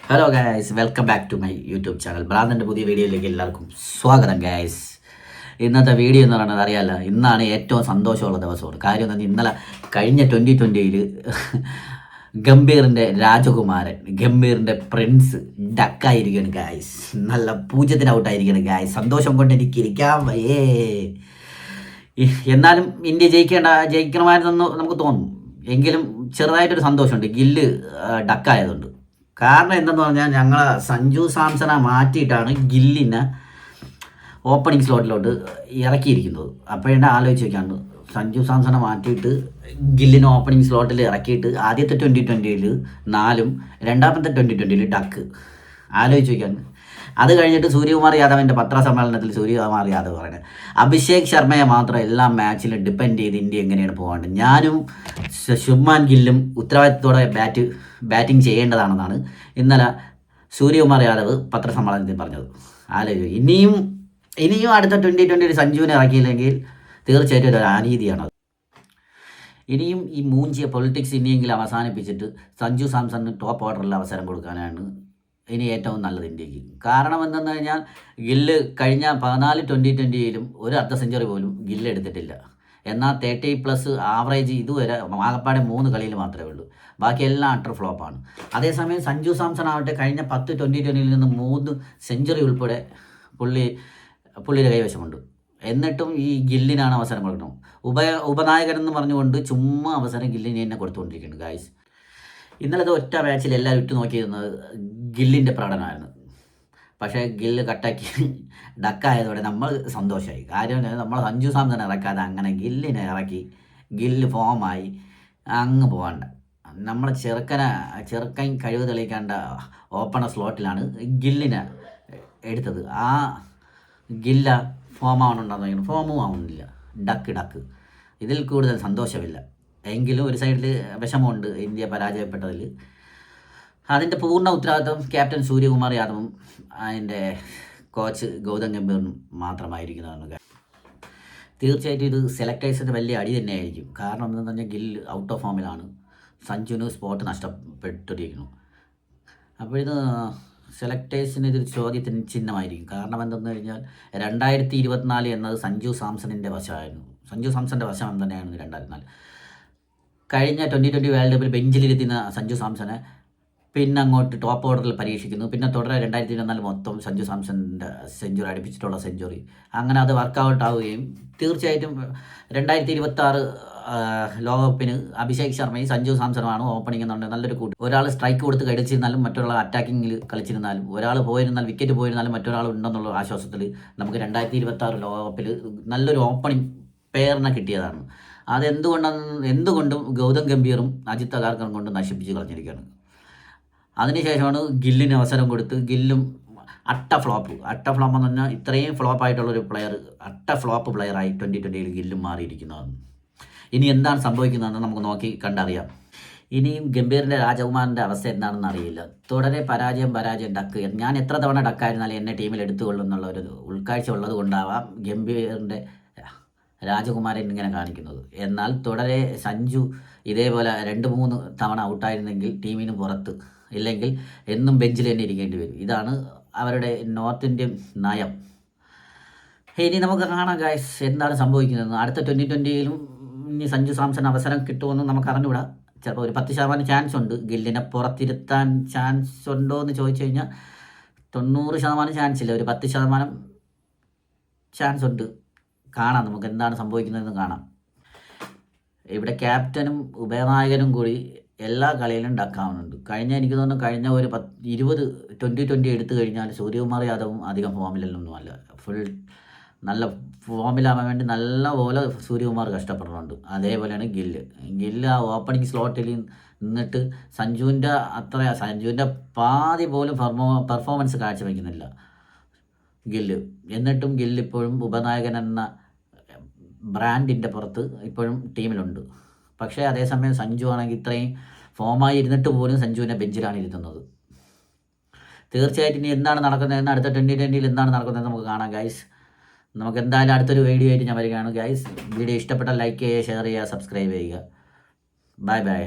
Hello guys, welcome back to my YouTube channel. ഭ്രാന്തൻ്റെ പുതിയ വീഡിയോയിലേക്ക് എല്ലാവർക്കും സ്വാഗതം ഗായ്സ്. ഇന്നത്തെ വീഡിയോ എന്ന് പറയുന്നത് അറിയാമല്ലോ, ഇന്നാണ് ഏറ്റവും സന്തോഷമുള്ള ദിവസമാണ്. കാര്യം എന്ന് പറഞ്ഞാൽ ഇന്നലെ കഴിഞ്ഞ 2020 ഗംഭീറിൻ്റെ രാജകുമാരൻ, ഗംഭീറിൻ്റെ പ്രിൻസ് ഡക്കായിരിക്കുകയാണ് ഗായ്സ്. നല്ല പൂജ്യത്തിന് ഔട്ടായിരിക്കുകയാണ് ഗായ്സ്. സന്തോഷം കൊണ്ട് എനിക്ക് ഇരിക്കാൻ വയ്യേ. എന്നാലും ഇന്ത്യ ജയിക്കണമായിരുന്നെന്ന് നമുക്ക് തോന്നും. എങ്കിലും ചെറുതായിട്ടൊരു സന്തോഷമുണ്ട് ഗില്ല് ഡക്കായതുകൊണ്ട്. കാരണം എന്തെന്ന് പറഞ്ഞാൽ ഞങ്ങൾ സഞ്ജു സാംസണെ മാറ്റിയിട്ടാണ് ഗില്ലിനെ ഓപ്പണിംഗ് സ്ലോട്ടിലോട്ട് ഇറക്കിയിരിക്കുന്നത്. അപ്പോഴെന്നെ ആലോചിച്ച് വയ്ക്കാണ്ട് സഞ്ജു സാംസണെ മാറ്റിയിട്ട് ഗില്ലിനെ ഓപ്പണിംഗ് സ്ലോട്ടിൽ ഇറക്കിയിട്ട് ആദ്യത്തെ 2020 4 രണ്ടാമത്തെ 2020 ഡക്ക്. ആലോചിച്ച് വയ്ക്കാണ്ട് അത് കഴിഞ്ഞിട്ട് സൂര്യകുമാർ യാദവിൻ്റെ പത്രസമ്മേളനത്തിൽ സൂര്യകുമാർ യാദവ് പറയുന്നത് അഭിഷേക് ശർമ്മയെ മാത്രം എല്ലാ മാച്ചിലും ഡിപ്പെൻഡ് ചെയ്ത് ഇന്ത്യ എങ്ങനെയാണ് പോകേണ്ടത്. ഞാനും ശുഭ്മാൻ ഗില്ലും ഉത്തരവാദിത്തത്തോടെ ബാറ്റിംഗ് ചെയ്യേണ്ടതാണെന്നാണ് ഇന്നലെ സൂര്യകുമാർ യാദവ് പത്രസമ്മേളനത്തിൽ പറഞ്ഞത്. ആലോചിച്ചു. ഇനിയും അടുത്ത 2020 സഞ്ജുവിനെ ഇറക്കിയില്ലെങ്കിൽ തീർച്ചയായിട്ടും ഒരു അനീതിയാണത്. ഇനിയും ഈ മൂഞ്ചിയ പൊളിറ്റിക്സ് ഇനിയെങ്കിലും അവസാനിപ്പിച്ചിട്ട് സഞ്ജു സാംസണിന് ടോപ്പ് ഓർഡറിൽ അവസരം കൊടുക്കാനാണ് ഇനി ഏറ്റവും നല്ലത് ഇന്ത്യക്ക്. കാരണം എന്തെന്ന് കഴിഞ്ഞാൽ ഗില്ല് കഴിഞ്ഞ 14 2020 ഒരു അർദ്ധ സെഞ്ചുറി പോലും ഗില്ല് എടുത്തിട്ടില്ല. എന്നാൽ 30+ ആവറേജ് ഇതുവരെ ആകപ്പാടെ 3 കളിയിൽ മാത്രമേ ഉള്ളൂ. ബാക്കിയെല്ലാം അട്ടർ ഫ്ലോപ്പാണ്. അതേസമയം സഞ്ജു സാംസൺ ആവട്ടെ കഴിഞ്ഞ 10 2020 നിന്ന് 3 സെഞ്ചുറി ഉൾപ്പെടെ പുള്ളിയുടെ കൈവശമുണ്ട്. എന്നിട്ടും ഈ ഗില്ലിനാണ് അവസരം കൊടുക്കണം. ഉപനായകൻ എന്ന് പറഞ്ഞുകൊണ്ട് ചുമ്മാ അവസരം ഗില്ലിന് തന്നെ കൊടുത്തുകൊണ്ടിരിക്കുന്നു ഗായ്സ്. ഇന്നലത്തെ ഒറ്റ മാച്ചിൽ എല്ലാവരും ഇട്ട് നോക്കിയിരുന്നത് ഗില്ലിൻ്റെ പ്രകടനമായിരുന്നു. പക്ഷേ ഗില്ല് കട്ടാക്കി ഡക്കായതോടെ നമ്മൾ സന്തോഷമായി. കാര്യം നമ്മൾ സഞ്ജു സാംസൺ ഇറക്കാതെ അങ്ങനെ ഗില്ലിനെ ഇറക്കി ഗില്ല് ഫോമായി അങ്ങ് പോകണ്ട. നമ്മൾ ചെറുക്കൻ കഴിവ് തെളിയിക്കേണ്ട ഓപ്പണർ സ്ലോട്ടിലാണ് ഗില്ലിനെ എടുത്തത്. ആ ഗില്ല ഫോം ആവണമെന്നുണ്ടെന്ന് ഫോമും ആവുന്നില്ല. ഡക്ക് ഇതിൽ കൂടുതൽ സന്തോഷമില്ല. എങ്കിലും ഒരു സൈഡിൽ വിഷമമുണ്ട് ഇന്ത്യ പരാജയപ്പെട്ടതിൽ. അതിൻ്റെ പൂർണ്ണ ഉത്തരവാദിത്വം ക്യാപ്റ്റൻ സൂര്യകുമാർ യാദവും അതിൻ്റെ കോച്ച് ഗൗതം ഗംഭീറിനും മാത്രമായിരിക്കുന്നതാണ്. തീർച്ചയായിട്ടും ഇത് സെലക്ടേഴ്സിന് വലിയ അടി തന്നെയായിരിക്കും. കാരണം എന്താണെന്ന് പറഞ്ഞാൽ ഗില്ല് ഔട്ട് ഓഫ് ഫോമിലാണ്. സഞ്ജുവിന് സ്പോട്ട് നഷ്ടപ്പെട്ടിരിക്കുന്നു. അപ്പോൾ ഇത് സെലക്ടേഴ്സിന് ഇതൊരു ചോദ്യത്തിന് ചിഹ്നമായിരിക്കും. കാരണം എന്തെന്ന് കഴിഞ്ഞാൽ 2024 എന്നത് സഞ്ജു സാംസണിൻ്റെ വശമായിരുന്നു. സഞ്ജു സാംസണിൻ്റെ വശം തന്നെയായിരുന്നു 2024. കഴിഞ്ഞ 2020 വേൾഡ് കപ്പിൽ ബെഞ്ചിലിരുത്തുന്ന സഞ്ജു സാംസനെ പിന്നെ അങ്ങോട്ട് ടോപ്പ് ഓർഡറിൽ പരീക്ഷിക്കുന്നു. പിന്നെ തുടരെ 2024 മൊത്തം സഞ്ജു സാംസണിൻ്റെ സെഞ്ചുറി അടുപ്പിച്ചിട്ടുള്ള സെഞ്ചുറി. അങ്ങനെ അത് വർക്കൗട്ട് ആവുകയും തീർച്ചയായിട്ടും 2026 ലോകകപ്പിന് അഭിഷേക് ശർമ്മയും സഞ്ജു സാംസണുമാണ് ഓപ്പണിംഗ് എന്നുണ്ടെങ്കിൽ നല്ലൊരു കൂട്ട്. ഒരാൾ സ്ട്രൈക്ക് കൊടുത്ത് കളിച്ചിരുന്നാലും മറ്റൊരാൾ അറ്റാക്കിങ്ങിൽ കളിച്ചിരുന്നാലും ഒരാൾ പോയിരുന്നാൽ വിക്കറ്റ് പോയിരുന്നാലും മറ്റൊരാൾ ഉണ്ടെന്നുള്ള ആശ്വാസത്തിൽ നമുക്ക് 2026 ലോകകപ്പിൽ നല്ലൊരു ഓപ്പണിംഗ് പെയറിനെ കിട്ടിയതാണ്. എന്തുകൊണ്ടും ഗൗതം ഗംഭീറും അജിത് അഗാർക്കറും കൊണ്ട് നശിപ്പിച്ച് കളഞ്ഞിരിക്കുകയാണ്. അതിനുശേഷമാണ് ഗില്ലിന് അവസരം കൊടുത്ത് ഗില്ലും അട്ട ഫ്ലോപ്പ് എന്ന് പറഞ്ഞാൽ ഇത്രയും ഫ്ലോപ്പായിട്ടുള്ളൊരു ഫ്ലോപ്പ് പ്ലെയറായി 2020 ഗില്ലും മാറിയിരിക്കുന്നതാണ്. ഇനി എന്താണ് സംഭവിക്കുന്നതെന്ന് നമുക്ക് നോക്കി കണ്ടറിയാം. ഇനിയും ഗംഭീറിൻ്റെ രാജകുമാരൻ്റെ അവസ്ഥ എന്താണെന്ന് അറിയില്ല. തുടരെ പരാജയം ഡക്ക്. ഞാൻ എത്ര തവണ ഡക്കായിരുന്നാലും എന്നെ ടീമിൽ എടുത്തുകൊള്ളുന്നുള്ള ഒരു ഉൾക്കാഴ്ച ഉള്ളത് കൊണ്ടാവാം ഗംഭീറിൻ്റെ രാജകുമാരൻ ഇങ്ങനെ കാണിക്കുന്നത്. എന്നാൽ തുടരെ സഞ്ജു ഇതേപോലെ 2-3 തവണ ഔട്ടായിരുന്നെങ്കിൽ ടീമിന് പുറത്ത്, ഇല്ലെങ്കിൽ എന്നും ബെഞ്ചിൽ തന്നെ ഇരിക്കേണ്ടി വരും. ഇതാണ് അവരുടെ നോർത്ത് ഇന്ത്യൻ നയം. ഇനി നമുക്ക് കാണാം ഗായ്സ് എന്താണ് സംഭവിക്കുന്നത്. അടുത്ത 2020 ഇനി സഞ്ജു സാംസൺ അവസരം കിട്ടുമെന്ന് നമുക്ക് അറിഞ്ഞുകൂടാ. ചിലപ്പോൾ ഒരു 10% ചാൻസ് ഉണ്ട്. ഗില്ലിനെ പുറത്തിരുത്താൻ ചാൻസ് ഉണ്ടോ എന്ന് ചോദിച്ചു കഴിഞ്ഞാൽ 90% ചാൻസ് ഇല്ല, ഒരു 10% ചാൻസ് ഉണ്ട്. കാണാം, നമുക്ക് എന്താണ് സംഭവിക്കുന്നതെന്ന് കാണാം. ഇവിടെ ക്യാപ്റ്റനും ഉപനായകനും കൂടി എല്ലാ കളിയിലും ഡക്കാവുന്നുണ്ട്. എനിക്ക് തോന്നുന്നു കഴിഞ്ഞ ഒരു 2020 എടുത്തു കഴിഞ്ഞാൽ സൂര്യകുമാർ യാദവും അധികം ഫോമിലൊന്നുമല്ല. ഫുൾ നല്ല ഫോമിലാവാൻ വേണ്ടി നല്ലപോലെ സൂര്യകുമാർ കഷ്ടപ്പെടുന്നുണ്ട്. അതേപോലെയാണ് ഗില്ല് ആ ഓപ്പണിംഗ് സ്ലോട്ടിൽ നിന്നിട്ട് സഞ്ജുവിൻ്റെ പാതി പോലും പെർഫോമൻസ് കാഴ്ചവെക്കുന്നില്ല ഗില്ല്. എന്നിട്ടും ഗില്ല് ഇപ്പോഴും ഉപനായകൻ എന്ന ബ്രാൻഡിൻ്റെ പുറത്ത് ഇപ്പോഴും ടീമിലുണ്ട്. പക്ഷേ അതേസമയം സഞ്ജു ആണെങ്കിൽ ഇത്രയും ഫോമായി ഇരുന്നിട്ട് പോലും സഞ്ജുവിനെ ബെഞ്ചിലാണ് ഇരുത്തുന്നത്. തീർച്ചയായിട്ടും ഇനി എന്താണ് നടക്കുന്നതെന്ന് അടുത്ത 2020 എന്താണ് നടക്കുന്നതെന്ന് നമുക്ക് കാണാം ഗൈസ്. നമുക്ക് എന്തായാലും അടുത്തൊരു വീഡിയോ ആയിട്ട് ഞാൻ വരികയാണ് ഗൈസ്. വീഡിയോ ഇഷ്ടപ്പെട്ടാൽ ലൈക്ക് ചെയ്യുക, ഷെയർ ചെയ്യുക, സബ്സ്ക്രൈബ് ചെയ്യുക. ബൈ.